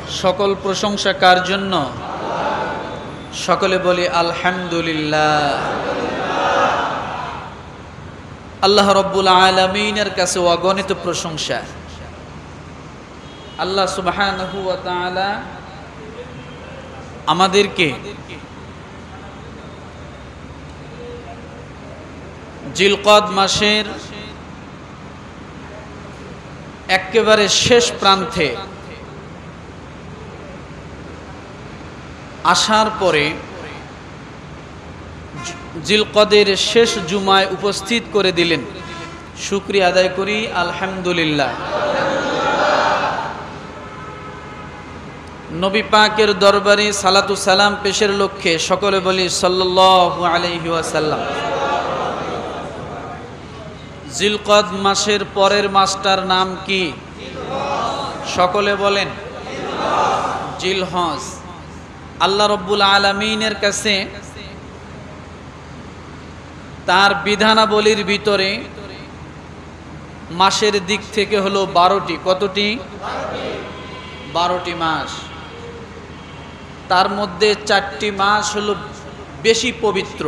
সকল প্রশংসা কার জন্য? সকলে বলি আলহামদুলিল্লাহ। আল্লাহ রব্বুল আলামিনের কাছে অগণিত প্রশংসা। আল্লাহ সুবহানাহু ওয়া তাআলা আমাদেরকে জিলকদ মাসের একেবারে শেষ প্রান্তে আসার পরে জিলকদের শেষ জুমায় উপস্থিত করে দিলেন। শুকরিয়া আদায় করি আলহামদুলিল্লাহ। নবী পাকের দরবারে সালাতু সালাম পেশের লক্ষ্যে সকলে বলি সাল্লাল্লাহু আলাইহি ওয়াসাল্লাম। জিলকদ মাসের পরের মাসটার নাম কি? সকলে বলেন জিলহজ। আল্লাহ রব্বুল আলামিনের কাছে তার বিধানাবলীর ভিতরে মাসের দিক থেকে হলো 12টি। কতটি? 12টি মাস। তার মধ্যে 4টি মাস হলো বেশি পবিত্র,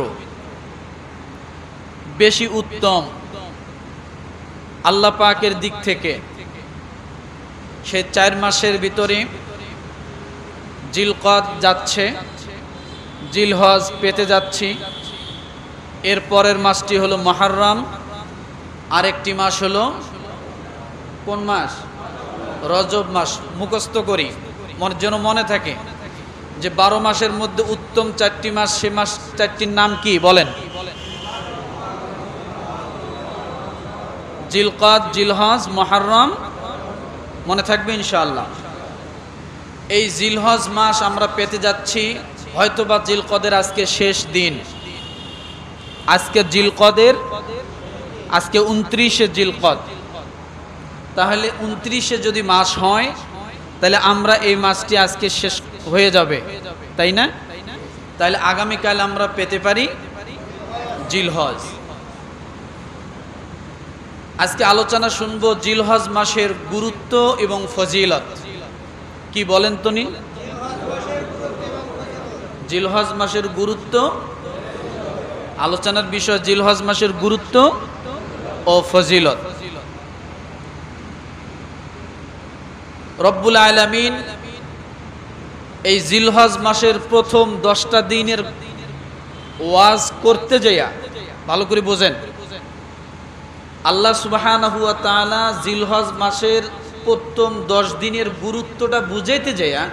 বেশি উত্তম আল্লাহ পাকের দিক থেকে। সে 4 মাসের ভিতরে জিলকদ যাচ্ছে, জিলহজ পেতে যাচ্ছি। এর পরের মাসটি হলো মুহররম। আরেকটি মাস হলো কোন মাস? রজব মাস। মুখস্থ করি যেন মনে থাকে যে 12 মাসের মধ্যে উত্তম 4টি মাস। সে মাস 4টির নাম কি বলেন? জিলকদ, জিলহজ, মুহররম। মনে থাকবে ইনশাআল্লাহ। এই জিলহজ মাস আমরা পেতে যাচ্ছি। হয়তোবা জিলকদের আজকে শেষ দিন। আজকে জিলকদের, আজকে 29শে জিলকদ। তাহলে 29শে যদি মাস হয় তাহলে আমরা এই মাসটি আজকে শেষ হয়ে যাবে, তাই না? তাহলে আগামীকাল আমরা পেতে পারি জিলহজ। আজকে আলোচনা শুনবো জিলহজ মাসের গুরুত্ব এবং ফজিলত। কি বলেন তনি? জিলহজ মাসের গুরুত্ব, আলোচনার বিষয় জিলহজ মাসের গুরুত্ব ও ফজিলত। রব্বুল আলামিন এই জিলহজ মাসের প্রথম 10টা দিনের ওয়াজ করতে যাইয়া, ভালো করে বোঝেন, আল্লাহ সুবহানাহু ওয়া তাআলা জিলহজ মাসের প্রথম 10 দিনের গুরুত্বটা বুঝাইতে যাইয়া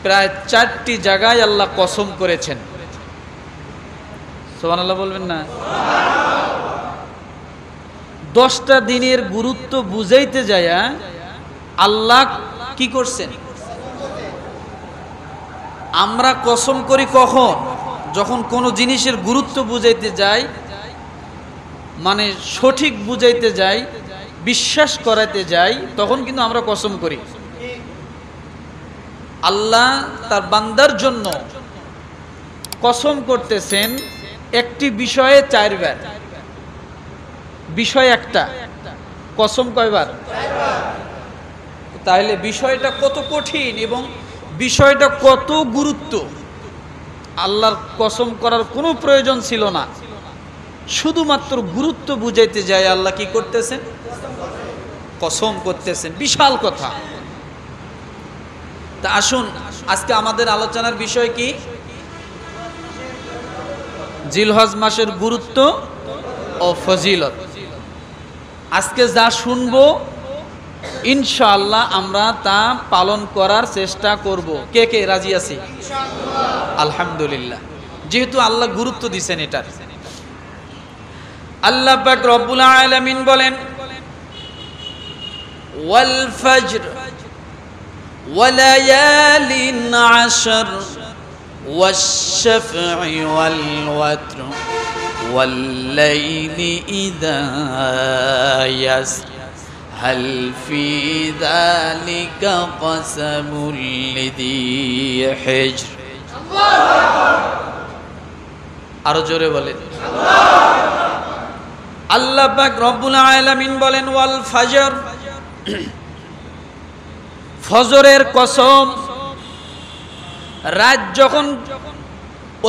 প্রায় 4টি জায়গায় আল্লাহ কসম করেছেন। সুবহানাল্লাহ বলবেন না? 10টা দিনের গুরুত্ব বুঝাইতে যাইয়া আল্লাহ কি করছেন? আমরা কসম করি কখন? যখন কোনো জিনিসের গুরুত্ব বুঝাইতে যাই, মানে সঠিক বুঝাইতে যাই, বিশ্বাস করাইতে যাই, তখন কিন্তু আমরা কসম করি। আল্লাহ তার বান্দার জন্য কসম করতেছেন একটি বিষয়ে 4 বার। বিষয় একটা, কসম কয়বার? 4 বার। তাহলে বিষয়টা কত কঠিন এবং বিষয়টা কত গুরুত্ব। আল্লাহর কসম করার কোনো প্রয়োজন ছিল না, শুধুমাত্র গুরুত্ব বুঝাইতে যায় আল্লাহ কি করতেছেন? কসম করতেছেন। বিশাল কথা। তা আসুন আজকে আমাদের আলোচনার বিষয় কি? জিলহজ মাসের গুরুত্ব ও ফজিলত। আজকে যা শুনবো ইনশাআল্লাহ আমরা তা পালন করার চেষ্টা করব। কে কে রাজি আছি? আলহামদুলিল্লাহ। যেহেতু আল্লাহ গুরুত্ব দিয়েছেন এটার। আল্লাহ পাক রব্বুল আলামিন বলেন ওয়াল ফজর ওয়ালায়ালিন আশর ওয়াশ-শাফঈ ওয়াল ওয়াতর ওয়াল-লাইলি ইযা ইয়াসর হাল ফি যালিকা কসমুল লিযী হিজর। আরো জোরে বলেন আল্লাহ পাক রব্বুল আলামিন বলেন ওয়াল ফজর, ফজরের কসম, রাত যখন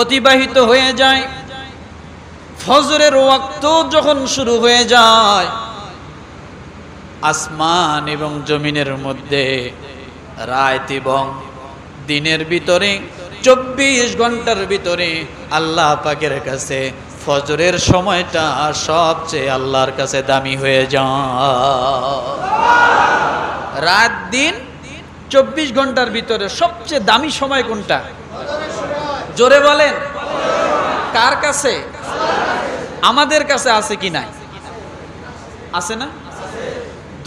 অতিবাহিত হয়ে যায়, ফজরের ওয়াক্ত যখন শুরু হয়ে যায়, আসমান এবং জমিনের মধ্যে রাত এবং দিনের ভিতরে 24 ঘন্টার ভিতরে আল্লাহ পাকের কাছে ফজরের সময়টা সবচেয়ে আল্লাহর কাছে দামি হয়ে যায়। রাত দিন 24 ঘন্টার ভিতরে সবচেয়ে দামি সময় কোনটা? জোরে বলেন। কার কাছে? আমাদের কাছে আছে কি নাই? আছে না?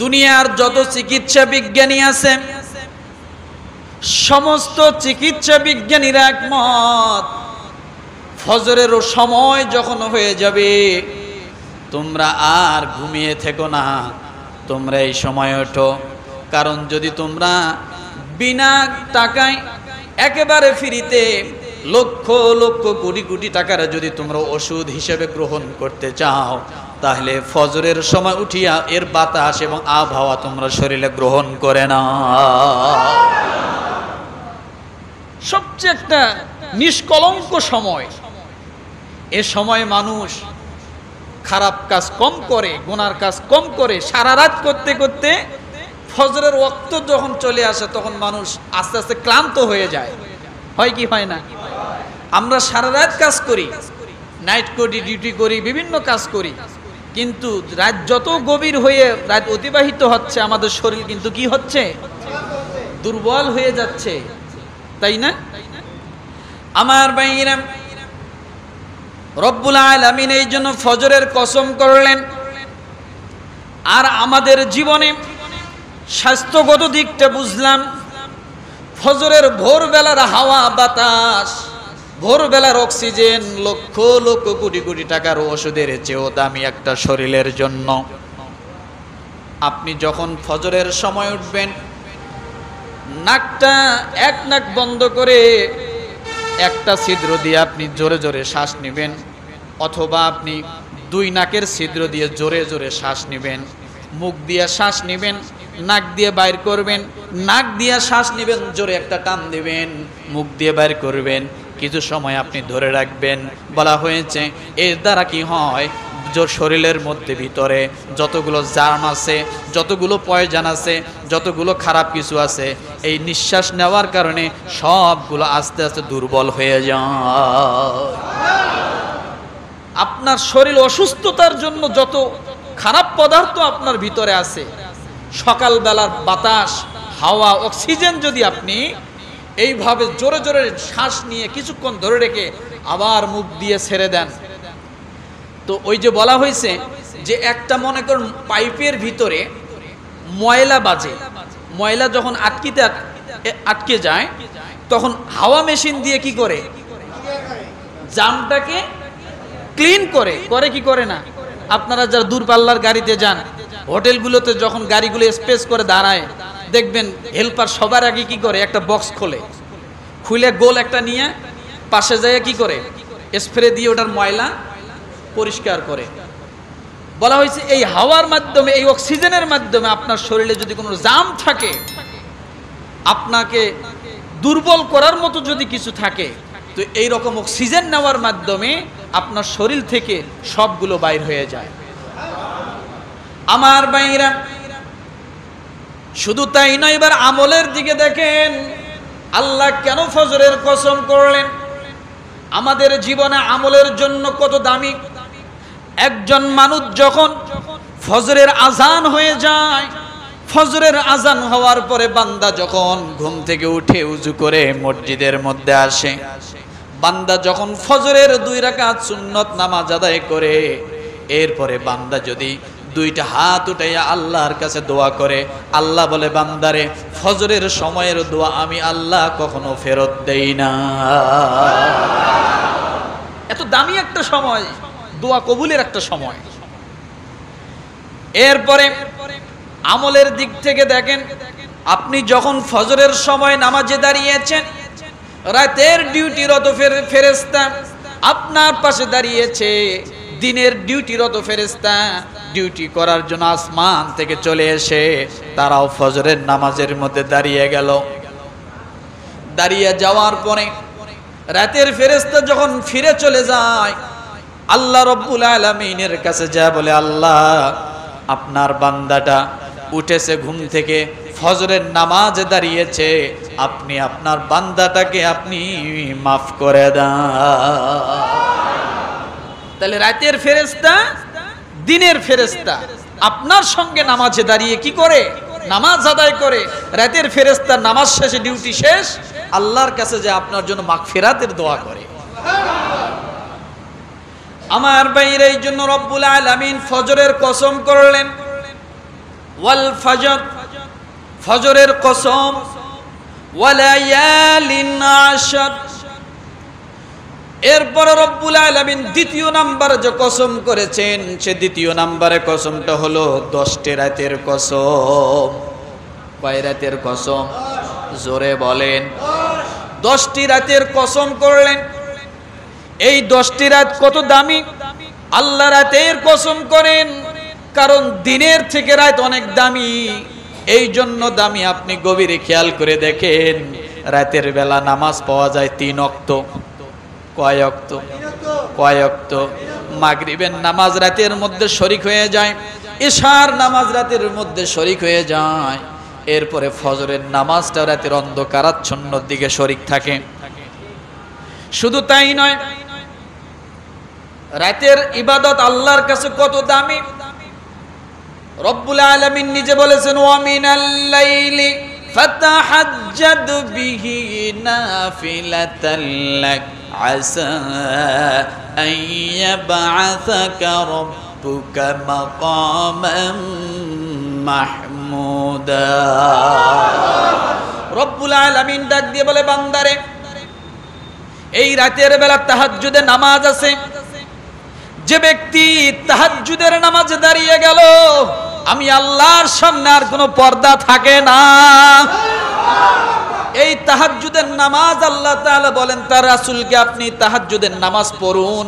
দুনিয়ার যত চিকিৎসা বিজ্ঞানী আছে, সমস্ত চিকিৎসা বিজ্ঞানীরা একমত, ফজরের সময় যখন হয়ে যাবে তোমরা আর ঘুমিয়ে থেকো না, তোমরা এই সময় ওঠো। কারণ যদি তোমরা বিনা টাকায় একেবারে ফ্রিতে লক্ষ লক্ষ কোটি কোটি টাকার যদি তোমরা ওষুধ হিসেবে গ্রহণ করতে চাও, তাহলে ফজরের সময় উঠিয়া এর বাতাস এবং আবহাওয়া তোমরা শরীরে গ্রহণ করে না। সবচেয়ে একটা নিষ্কলঙ্ক সময়। এ সময় মানুষ খারাপ কাজ কম করে, গুনার কাজ কম করে। সারা রাত করতে করতে ফজরের ওয়াক্ত যখন চলে আসে তখন মানুষ আস্তে আস্তে ক্লান্ত হয়ে যায়। হয় কি হয় না? আমরা সারা রাত কাজ করি, নাইট করি, ডিউটি করি, বিভিন্ন কাজ করি, কিন্তু রাত যত গভীর হয়ে রাত অতিবাহিত হচ্ছে আমাদের শরীর কিন্তু কি হচ্ছে? দুর্বল হয়ে যাচ্ছে, তাই না? আমার ভাইরা, রব্বুল আলামিন এই জন্য ফজরের কসম করলেন। আর আমাদের জীবনে স্বাস্থ্যগত দিকটা বুঝলাম। ফজরের ভোরবেলার হাওয়া বাতাস, ভোরবেলার অক্সিজেন লক্ষ লক্ষ কোটি কোটি টাকার ওষুধের চেয়েও দামি একটা শরীরের জন্য। আপনি যখন ফজরের সময় উঠবেন, নাকটা এক নাক বন্ধ করে একটা ছিদ্র দিয়ে আপনি জোরে জোরে শ্বাস নেবেন, অথবা আপনি দুই নাকের ছিদ্র দিয়ে জোরে জোরে শ্বাস নেবেন। মুখ দিয়ে শ্বাস নেবেন, নাক দিয়ে বাইর করবেন, নাক দিয়ে শ্বাস নেবেন, জোরে একটা টান দিবেন, মুখ দিয়ে বাইর করবেন, কিছু সময় আপনি ধরে রাখবেন। বলা হয়েছে এর দ্বারা কি হয়, শরীরের মধ্যে ভিতরে যতগুলো জার্ম আছে, যতগুলো পয়জন আছে, যতগুলো খারাপ কিছু আছে, এই নিঃশ্বাস নেওয়ার কারণে সবগুলো আস্তে আস্তে দুর্বল হয়ে যায়। আপনার শরীর অসুস্থতার জন্য যত খারাপ পদার্থ আপনার ভিতরে আছে, সকালবেলার বাতাস, হাওয়া, অক্সিজেন যদি আপনি এইভাবে জোরে জোরে শ্বাস নিয়ে কিছুক্ষণ ধরে রেখে আবার মুখ দিয়ে ছেড়ে দেন, তো ওই যে বলা হয়েছে যে একটা মনে করুন পাইপের ভিতরে ময়লা বাজে, ময়লা যখন আটকে যায় তখন হাওয়া মেশিন দিয়ে কি করে? জামটাকে ক্লিন করে। করে কি করে না? আপনারা যারা দূরপাল্লার গাড়িতে যান, হোটেলগুলোতে যখন গাড়িগুলো স্পেস করে দাঁড়ায়, দেখবেন হেল্পার সবার আগে কি করে? একটা বক্স খোলে, খুলে গোল একটা নিয়ে পাশে যায় কি করে? স্প্রে দিয়ে ওটার ময়লা পরিষ্কার করে। বলা হয়েছে এই হাওয়ার মাধ্যমে, এই অক্সিজেনের মাধ্যমে আপনার শরীরে যদি কোনো জাম থাকে, আপনাকে দুর্বল করার মতো যদি কিছু থাকে, তো এই রকম অক্সিজেন নেওয়ার মাধ্যমে আপনার শরীর থেকে সবগুলো বাইর হয়ে যায়। আমার ভাইরা, শুধু তাই নয়, এবার আমলের দিকে দেখেন আল্লাহ কেন ফজরের কসম করলেন। আমাদের জীবনে আমলের জন্য কত দামি। একজন মানুষ যখন ফজরের আজান হয়ে যায়, ফজরের আজান হওয়ার পরে বান্দা যখন ঘুম থেকে উঠে উজু করে মসজিদের মধ্যে আসে, বান্দা যখন ফজরের 2 রাকাত সুন্নত নামাজ আদায় করে, এরপরে বান্দা যদি 2টা হাত উঠাইয়া আল্লাহর কাছে দোয়া করে, আল্লাহ বলে বান্দারে ফজরের সময়ের দোয়া আমি আল্লাহ কখনো ফেরত দেই না। এত দামি একটা সময়, দোয়া কবুলের একটা সময়। এরপরে আমলের দিক থেকে দেখেন, আপনি যখন ফজরের সময় নামাজে দাঁড়িয়েছেন, রাতের ডিউটিরত ফেরেশতা আপনার পাশে দাঁড়িয়েছে, দিনের ডিউটিরত ফেরেশতা ডিউটি করার জন্য আসমান থেকে চলে এসে তারাও ফজরের নামাজের মধ্যে দাঁড়িয়ে গেল। দাঁড়িয়ে যাওয়ার পরে রাতের ফেরেশতা যখন ফিরে চলে যায়, আল্লাহ রব্বুল আলামিনের কাছে যায় বলে, আল্লাহ আপনার বান্দাটা উঠেছে ঘুম থেকে, ফজরের নামাজে দাঁড়িয়েছে, আপনি আপনার বান্দাটাকে আপনি মাফ করে দেন। তাহলে রাতের ফেরেশতা দিনের ফেরেশতা আপনার সঙ্গে নামাজে দাঁড়িয়ে কি করে? নামাজ আদায় করে। রাতের ফেরেশতা নামাজ শেষে ডিউটি শেষ, আল্লাহর কাছে যে আপনার জন্য মাগফিরাতের দোয়া করে। আমার ভাইরা, এই জন্য রব্বুল আলামিন ফজরের কসম করলেন, ওয়াল ফজর, ফজরের কসম, ওয়ালায়ালিন আশর। এরপরে রব্বুল আলামিন দ্বিতীয় নাম্বার যে কসম করেছেন, সে দ্বিতীয় নাম্বারে কসমটা হলো 10টি রাতের কসম। কয় রাতের কসম? জোরে বলেন। 10টি রাতের কসম করলেন। এই 10টি রাত কত দামি! আল্লাহ রাতের কসম করেন, কারণ দিনের থেকে রাত অনেক দামি। এই জন্য দামি। আপনি গভীরে খেয়াল করে দেখেন, রাতের বেলা নামাজ পাওয়া যায় 3 ওয়াক্ত। কয় ওয়াক্ত? কয় ওয়াক্ত? মাগরিবের নামাজ রাতের মধ্যে শরীক হয়ে যায়, ইশার নামাজ রাতের মধ্যে শরীক হয়ে যায়, এরপরে ফজরের নামাজটা রাতের অন্ধকারাচ্ছন্ন দিকে শরীক থাকে। শুধু তাই নয়, রাতের ইবাদত আল্লাহর কাছে কত দামি! রব্বুল আলামিন নিজে বলেছেন, ওয়া মিনাল লাইলি ফাতাহাজ্জাদ বিহি নাফিলাতাল লাক আসা আন ইয়াবআসাকা রাব্বুকা মাকামান মাহমুদা। রব্বুল আলামিন ডাক দিয়ে বলে, বান্দারে, এই রাতের বেলা তাহাজ্জুদের নামাজ আছে। যে ব্যক্তি তাহাজ্জুদের নামাজে দাঁড়িয়ে গেল, আমি আল্লাহর সামনে আর কোনো পর্দা থাকে না। এই তাহাজ্জুদের নামাজ আল্লাহ তাআলা বলেন তার রাসূলকে, আপনি তাহাজ্জুদের নামাজ পড়ুন।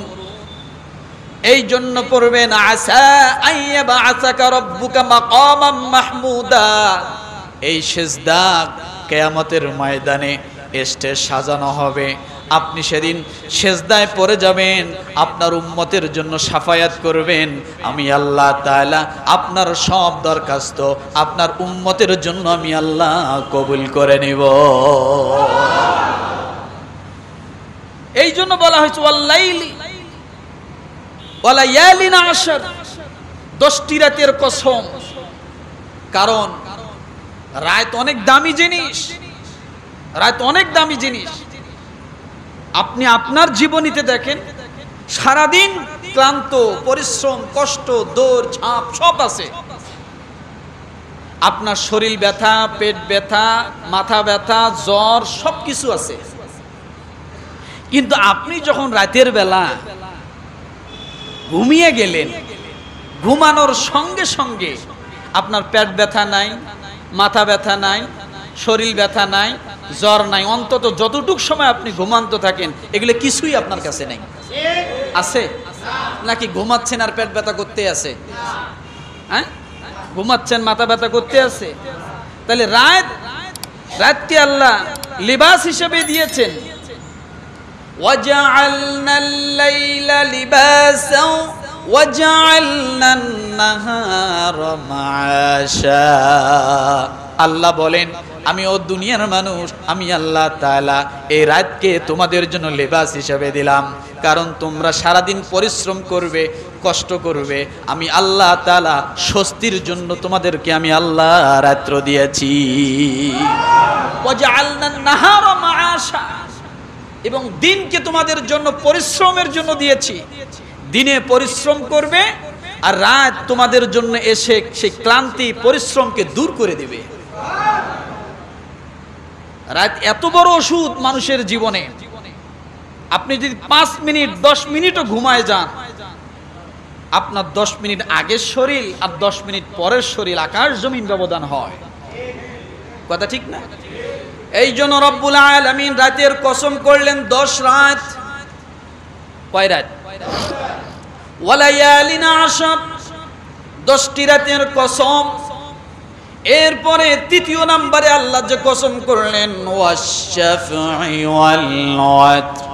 এই জন্য পড়বেন, আসা আইয়াবা আসাকা রব্বুকা মাকামাম মাহমুদা। এই সিজদা কিয়ামতের ময়দানে স্টেজ সাজানো হবে। আপনি সেদিন সিজদায় পড়ে যাবেন, আপনার উম্মতের জন্য শাফায়াত করবেন। আমি আল্লাহ তাআলা আপনার সব দরখাস্ত আপনার উম্মতের জন্য আমি আল্লাহ কবুল করে নিব। এই জন্য বলা হয়েছে ওয়াল্লাইলি ওয়ালায়ালিন আশর, 10টি রাতের কসম। কারণ রাত অনেক দামি জিনিস, রাত অনেক দামি জিনিস। আপনি আপনার জীবনীতে দেখেন, সারাদিন ক্লান্ত, পরিশ্রম, কষ্ট, দৌড় ঝাঁপ সব আছে। আপনার শরীর ব্যথা, পেট ব্যথা, মাথা ব্যথা, জ্বর সব কিছু আছে। কিন্তু আপনি যখন রাতের বেলা ঘুমিয়ে গেলেন, ঘুমানোর সঙ্গে সঙ্গে আপনার পেট ব্যথা নাই, মাথা ব্যথা নাই, শরীর ব্যথা নাই, জ্বর নাই। অন্তত যতটুক সময় আপনি ঘুমান্ত থাকেন, এগুলো কিছুই আপনার কাছে নেই। আছে নাকি? ঘুমাচ্ছেন আর পেট ব্যথা করতে আছে? হ্যাঁ, ঘুমাচ্ছেন, মাথা ব্যথা করতে আছে। তাহলে রাতকে আল্লাহ লিবাস হিসেবে দিয়েছেন। ওয়াজআলনাল লাইলা লিবাসা ওয়াজআলনান নাহারা মাআশা। আল্লাহ বলেন, আমি ও দুনিয়ার মানুষ, আমি আল্লাহ তাআলা এই রাতকে তোমাদের জন্য লেবাস হিসেবে দিলাম। কারণ তোমরা সারাদিন পরিশ্রম করবে, কষ্ট করবে, আমি আল্লাহ তাআলা স্বস্তির জন্য তোমাদেরকে আমি আল্লাহ রাত্র দিয়েছি। ওয়াজআলনান নাহারা মাআশা, এবং দিনকে তোমাদের জন্য পরিশ্রমের জন্য দিয়েছি। দিনে পরিশ্রম করবে, আর রাত তোমাদের জন্য এসে সেই ক্লান্তি পরিশ্রমকে দূর করে দেবে। রাত এত বড় ওষুধ মানুষের জীবনে। আপনি যদি 5 মিনিট 10 মিনিটও ঘুমায় যান, আপনার 10 মিনিট আগের শরীর আর 10 মিনিট পরের শরীর আকাশ জমিন ব্যবধান হয়। কথা ঠিক না? এই জন্য রব্বুল আলামিন রাতের কসম করলেন 10 রাত। কয় রাত? ওয়ালায়ালিন আশর, 10টি রাতের কসম। এরপরে তৃতীয় নম্বরে আল্লাহ যে কসম করলেন ওয়াশ-শাফঈ ওয়াল ওয়াতর,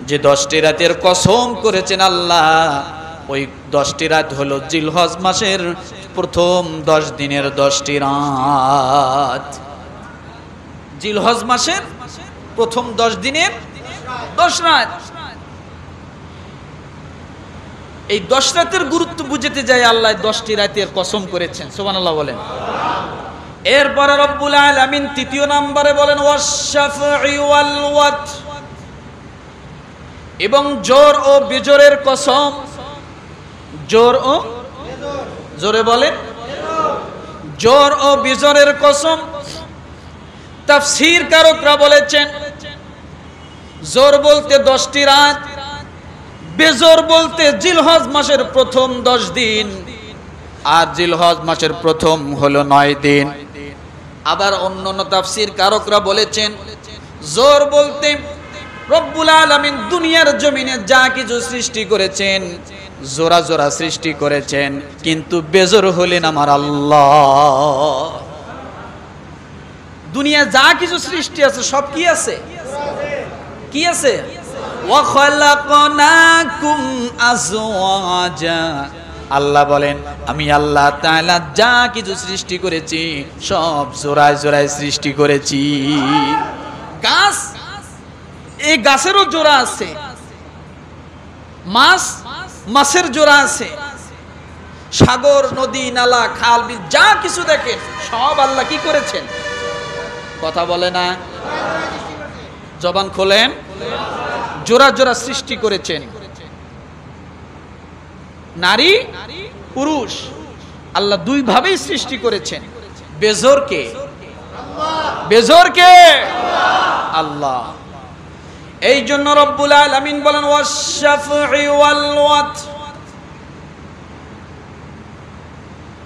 যে 10টি রাতের কসম করেছেন আল্লাহ, ওই 10টি রাত হলো জিলহজ মাসের প্রথম 10 দিনের 10টি রাত। জিলহজ মাসের প্রথম 10 দিনের 10 রাত। এই 10 রাতের গুরুত্ব বুঝতে যায় আল্লাহ 10টি রাতের কসম করেছেন, সুবহানাল্লাহ বলেন। এরপরে রব্বুল আলামিন তৃতীয় নম্বরে বলেন ওয়াশ-শাফঈ ওয়াল ওয়াতর, এবং জোর ও বিজোরের কসম। জোর ও, জোরে বলেন, জোর ও বিজোরের কসম। তাফসীর কারকরা বলেছেন জোর বলতে 10টি রাত, বেজোর বলতে জিলহজ মাসের প্রথম 10 দিন, আর জিলহজ মাসের প্রথম হলো 9 দিন। আবার অন্যান্য তাফসীর কারকরা বলেছেন জোর বলতে রব্বুল আলামিন দুনিয়ার জমিনে যা কিছু সৃষ্টি করেছেন জোড়া জোড়া সৃষ্টি করেছেন, কিন্তু বেজোর হলেন আমার আল্লাহ। দুনিয়া যা কিছু সৃষ্টি আছে সব কি আছে? কি আছে? ওয়া খালাকনাকুম আজওয়াজা, আল্লাহ বলেন আমি আল্লাহ তাআলা যা কিছু সৃষ্টি করেছি সব জোড়ায় জোড়ায় সৃষ্টি করেছি। গাছ, এই গাছেরও জোড়া আছে, মাছ, মাছের জোড়া আছে, সাগর, নদী, নালা, খাল, বিল যা কিছু দেখেন সব আল্লাহ কি করেছেন? কথা বলে না, জবান খোলেন, জোড়া জোড়া সৃষ্টি করেছেন। নারী পুরুষ আল্লাহ দুই ভাবেই সৃষ্টি করেছেন। বেজোর কে? বেজোর কে? আল্লাহ। এই জন্য রব্বুল আলামিন বলেন ওয়াশ-শাফঈ ওয়াল ওয়াতর।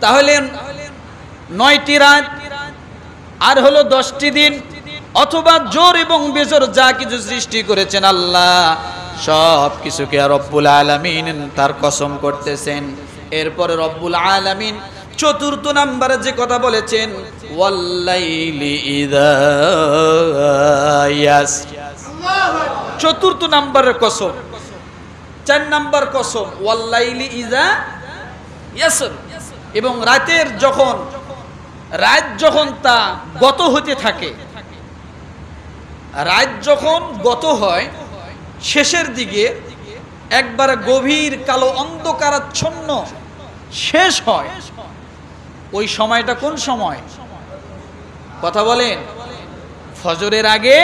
তাহলে 9টি রাত আর হলো 10টি দিন, অথবা জোর এবং বেজোর যা কিছু সৃষ্টি করেছেন আল্লাহ সব কিছুকে রব্বুল আলামিন তার কসম করতেছেন। এরপরে রব্বুল আলামিন চতুর্থ নম্বরে যে কথা বলেছেন ওয়াল্লাইলি ইযা ইয়াস, চতুর্থ নম্বরের কসম। 4 নম্বর কসম ওয়াল্লাইলি ইযা ইয়াসর, এবং রাতের যখন রাত যখন তা গত হতে থাকে, রাত যখন গত হয় শেষের দিকে একবার গভীর কালো অন্ধকারাচ্ছন্ন শেষ হয়, ওই সময়টা কোন সময়? কথা বলেন। ফজরের আগে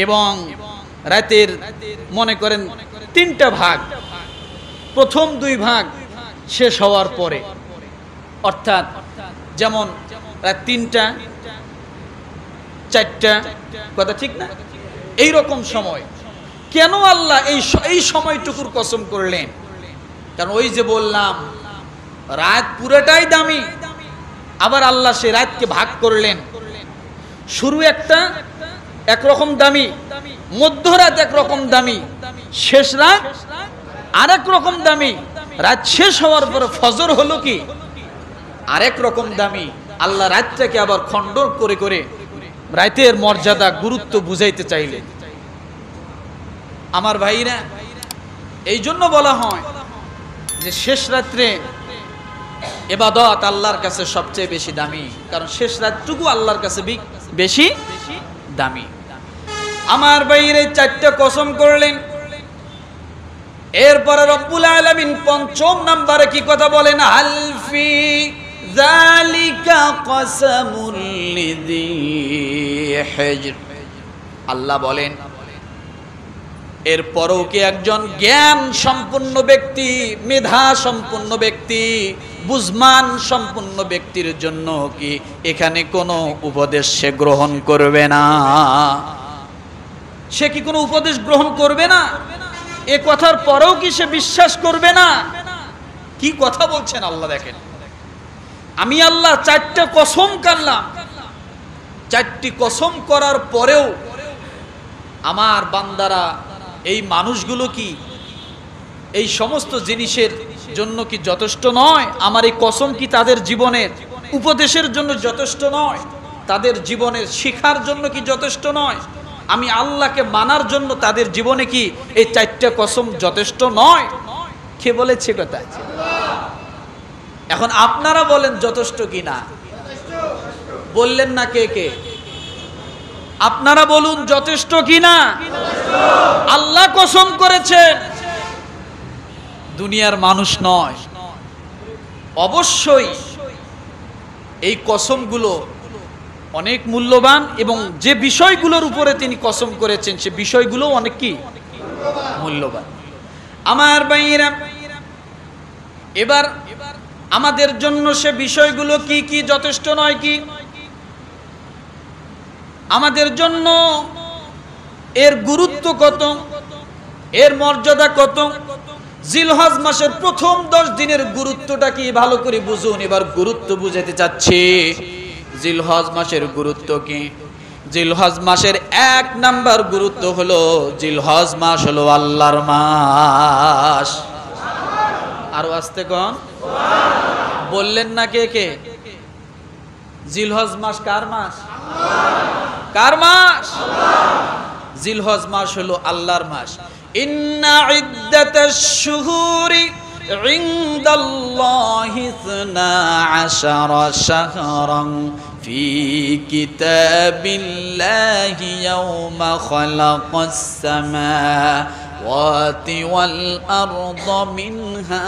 এবং রাতের মনে করেন 3টা ভাগ, প্রথম 2 ভাগ শেষ হওয়ার পরে, অর্থাৎ যেমন রাত 3টা 4টা, কথা ঠিক না? এই রকম সময়। কেন আল্লাহ এই সময়টুকুর কসম করলেন? কারণ ওই যে বললাম রাত পুরোটাই দামি, আবার আল্লাহ সে রাতকে ভাগ করলেন। শুরু একটা একরকম দামি, মধ্যরাত একরকম দামি, শেষ রাত আরেক রকম দামি, রাত শেষ হওয়ার পরে ফজর হলো কি আরেক রকম দামি। আল্লাহ রাতটাকে আবার খণ্ড করে করে রাতের মর্যাদা গুরুত্ব বুঝাইতে চাইলেন। আমার ভাইরা, এই জন্য বলা হয় যে শেষ রাত্রে ইবাদত আল্লাহর কাছে সবচেয়ে বেশি দামি, কারণ শেষ রাতটুকু আল্লাহর কাছে বেশি দামি। আমার ভাইরে 4টা কসম করলেন। এরপরে রব্বুল আলামিন 5ম নম্বরে কি কথা বলেন? আলফি যালিকা কসমুল লিযি হিজর। আল্লাহ বলেন এরপরও কি একজন জ্ঞান সম্পন্ন ব্যক্তি, মেধা সম্পন্ন ব্যক্তি, বুঝমান সম্পন্ন ব্যক্তির জন্য কি এখানে কোনো উপদেশ সে গ্রহণ করবে না? সে কি কোনো উপদেশ গ্রহণ করবে না? এ কথার পরেও কি সে বিশ্বাস করবে না? কি কথা বলছেন আল্লাহ! দেখেন, আমি আল্লাহ 4টা কসম করলাম, 4টি কসম করার পরেও আমার বান্দারা, এই মানুষগুলো কি এই সমস্ত জিনিসের জন্য কি যথেষ্ট নয়? আমার এই কসম কি তাদের জীবনের উপদেশের জন্য যথেষ্ট নয়? তাদের জীবনের শিখার জন্য কি যথেষ্ট নয়? আমি আল্লাহকে মানার জন্য তাদের জীবনে কি এই 4টা কসম যথেষ্ট নয়? কে বলেছে কথা? এখন আপনারা বলেন যথেষ্ট কিনা? বললেন না কে কে? আপনারা বলুন যথেষ্ট কিনা? আল্লাহ কসম করেছেন, দুনিয়ার মানুষ নয়। অবশ্যই এই কসমগুলো অনেক মূল্যবান এবং যে বিষয়গুলোর উপরে তিনি কসম করেছেন সে বিষয়গুলো অনেক কি মূল্যবান। আমার ভাইয়েরা, এবার আমাদের জন্য সে বিষয়গুলো কি কি যথেষ্ট নয়? কি আমাদের জন্য এর গুরুত্ব কত, এর মর্যাদা কত? জিলহজ মাসের প্রথম 10 দিনের গুরুত্বটা কি ভালো করে বুঝুন। এবার গুরুত্ব বুঝাতে চাচ্ছি। জিলহজ মাসের গুরুত্ব কি? জিলহজ মাসের 1 নাম্বার গুরুত্ব হলো জিলহজ মাস হলো আল্লাহর মাস। আরো আস্তে কোন? বললেন না কে কে? জিলহজ মাস কার মাস? কার মাস? জিলহজ মাস হলো আল্লাহর মাস। ইন্না ইদ্দাতাশ শুহুরি ইনদাল্লাহি 12 শাহরান ফি কিতাবিল্লাহি ইয়াওমা খালাকাস সামাওয়াতি ওয়াল আরদা মিনহা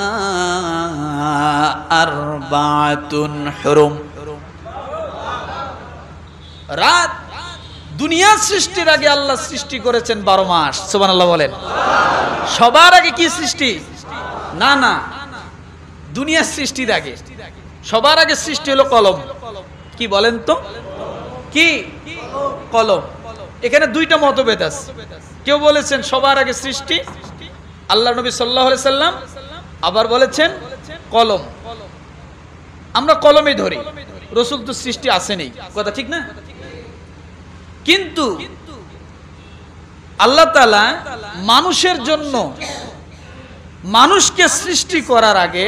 আরবাআতুন হুরুম। রাত দুনিয়া সৃষ্টির আগে আল্লাহ সৃষ্টি করেছেন 12 মাস। সুবহানাল্লাহ বলেন। সবার আগে কি সৃষ্টি? না না, দুনিয়া সৃষ্টির আগে সবার আগে সৃষ্টি হলো কলম। কি বলেন তো? কি কলম? এখানে 2টা মতভেদ আছে। কেউ বলেছেন সবার আগে সৃষ্টি আল্লাহ নবী সাল্লাল্লাহু আলাইহি সাল্লাম, আবার বলেছেন কলম। আমরা কলমে ধরি, রাসূল তো সৃষ্টি আসেনি, কথা ঠিক না? কিন্তু আল্লাহ তাআলা মানুষের জন্য মানুষকে সৃষ্টি করার আগে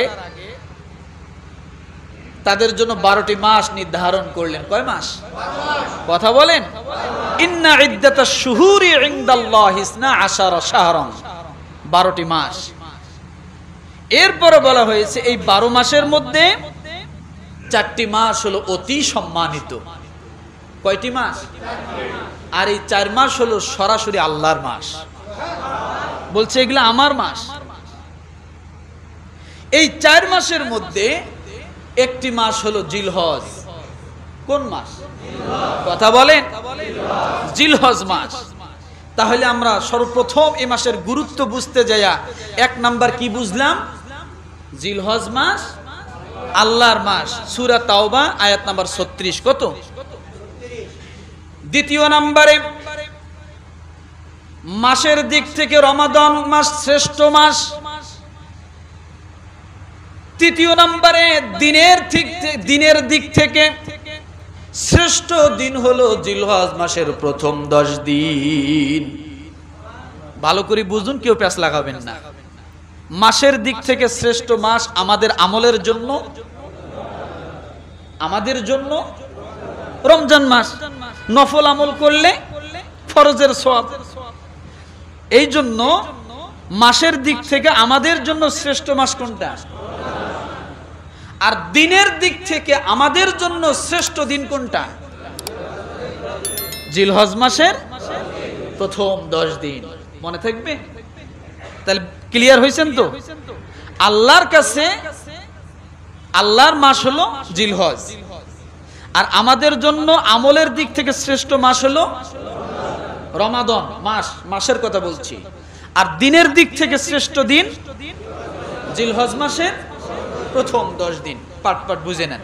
তাদের জন্য 12টি মাস নির্ধারণ করলেন। কয় মাস? কথা বলেন। ইন্না ইদ্দাতাশ শুহুরি ইনদাল্লাহি 12 শাহরান, 12টি মাস। এরপরে বলা হয়েছে এই 12 মাসের মধ্যে 4টি মাস হলো অতি সম্মানিত। কয়টি মাস? আর এই 4 মাস হলো সরাসরি আল্লাহর মাস। বলছে এগুলো আমার মাস। এই 4 মাসের মধ্যে একটি মাস হলো জিলহজ। কোন মাস? কথা বলেন। জিলহজ মাস। তাহলে আমরা সর্বপ্রথম এই মাসের গুরুত্ব বুঝতে যাইয়া 1 নাম্বার কি বুঝলাম? জিলহজ মাস আল্লাহর মাস। সূরা তাওবা আয়াত নাম্বার 36। কত? 2 নম্বরে মাসের দিক থেকে রমাদান মাস শ্রেষ্ঠ মাস। 3 নম্বরে দিনের দিক থেকে শ্রেষ্ঠ দিন হলো জিলহজ মাসের প্রথম 10 দিন। ভালো করে বুঝুন, কেউ প্যাঁচ লাগাবেন না। মাসের দিক থেকে শ্রেষ্ঠ মাস আমাদের আমলের জন্য, আমাদের জন্য রমজান মাস। নফল আমল করলে ফরজের সওয়াব। এই জন্য মাসের দিক থেকে আমাদের জন্য শ্রেষ্ঠ মাস কোনটা? আর দিনের দিক থেকে আমাদের জন্য শ্রেষ্ঠ দিন কোনটা? জিলহজ মাসের প্রথম 10 দিন। মনে থাকবে? তাহলে ক্লিয়ার হয়েছেন তো? আল্লাহর কাছে আল্লাহর মাস হলো জিলহজ, আর আমাদের জন্য আমলের দিক থেকে শ্রেষ্ঠ মাস হলো রমাদান মাস। মাসের কথা বলছি। আর দিনের দিক থেকে শ্রেষ্ঠ দিন জিলহজ মাসের প্রথম 10 দিন। পাট পাট বুঝে নেন।